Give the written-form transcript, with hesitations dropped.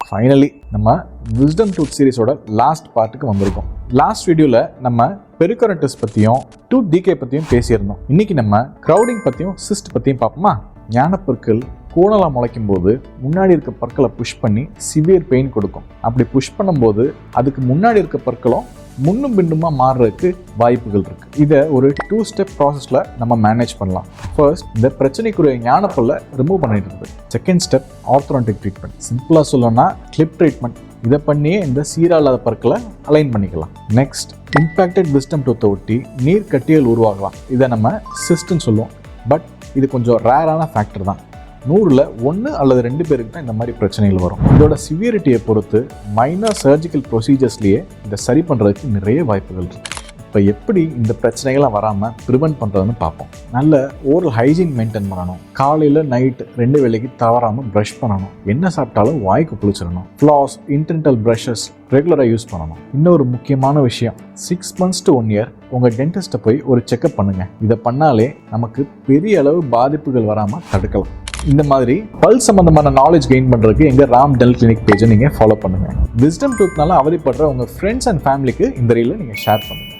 Finally நம்ம wisdom tooth சீரிஸோட last பார்ட்டுக்கு வந்திருக்கோம். Last வீடியோவில் நம்ம பெரிகார்டன்டிஸ் பற்றியும் டூத் டீகே பற்றியும் பேசியிருந்தோம். இன்னைக்கு நம்ம க்ரௌடிங் பற்றியும் சிஸ்ட் பற்றியும் பார்ப்போமா? ஞானப்பற்கள் கோணலாக முளைக்கும் போது முன்னாடி இருக்க பற்களை புஷ் பண்ணி சிவியர் பெயின் கொடுக்கும். அப்படி புஷ் பண்ணும்போது அதுக்கு முன்னாடி இருக்க பற்களும் முன்னும் பின்னுமா மாறுறதுக்கு வாய்ப்புகள் இருக்கு. இதை ஒரு 2 ஸ்டெப் ப்ராசஸில் நம்ம மேனேஜ் பண்ணலாம். ஃபர்ஸ்ட், இந்த பிரச்சனைக்குரிய ஞானப்பல்லை ரிமூவ் பண்ணிட்டு இருக்கு. Second step, orthodontic treatment. சிம்பிளாக சொல்லணும்னா கிளிப் ட்ரீட்மெண்ட். இதை பண்ணியே இந்த சீராலாத பற்களை அலைன் பண்ணிக்கலாம். நெக்ஸ்ட், இம்பேக்டட் விஸ்டம் டூத்தை ஒட்டி நீர் கட்டியல் உருவாகலாம். இதை நம்ம சிஸ்ட்னு சொல்லுவோம். பட் இது கொஞ்சம் ரேரான ஃபேக்டர் தான். 100ல் 1 அல்லது 2 பேருக்கு தான் இந்த மாதிரி பிரச்சனைகள் வரும். இதோட சிவியரிட்டியை பொறுத்து மைனர் சர்ஜிக்கல் ப்ரொசீஜர்ஸ்லேயே இதை சரி பண்ணுறதுக்கு நிறைய வாய்ப்புகள் இருக்குது. இப்போ எப்படி இந்த பிரச்சனைகள்லாம் வராமல் ப்ரிவென்ட் பண்ணுறதுன்னு பார்ப்போம். நல்ல ஓரல் ஹைஜீன் மெயின்டைன் பண்ணணும். காலையில் நைட் 2 வேளைக்கு தவறாமல் ப்ரஷ் பண்ணணும். என்ன சாப்பிட்டாலும் வாய்க்கு குளிச்சிடணும். ஃப்ளாஸ், இன்டென்டல் ப்ரஷஸ் ரெகுலராக யூஸ் பண்ணணும். இன்னொரு முக்கியமான விஷயம், 6 months to 1 year உங்கள் டென்டிஸ்ட்டை போய் ஒரு செக்அப் பண்ணுங்கள். இதை பண்ணாலே நமக்கு பெரிய அளவு பாதிப்புகள் வராமல் தடுக்கலாம். இந்த மாதிரி பல் சம்பந்தமான நாலேஜ் கெயின் பண்ணுறதுக்கு எங்கள் ராம் டென்டல் கிளினிக் பேஜை நீங்கள் ஃபாலோ பண்ணுங்கள். விஸ்டம் டூத்னால அவதிப்படுற உங்கள் ஃப்ரெண்ட்ஸ் அண்ட் ஃபேமிலிக்கு இந்த ரீலை நீங்கள் ஷேர் பண்ணுங்கள்.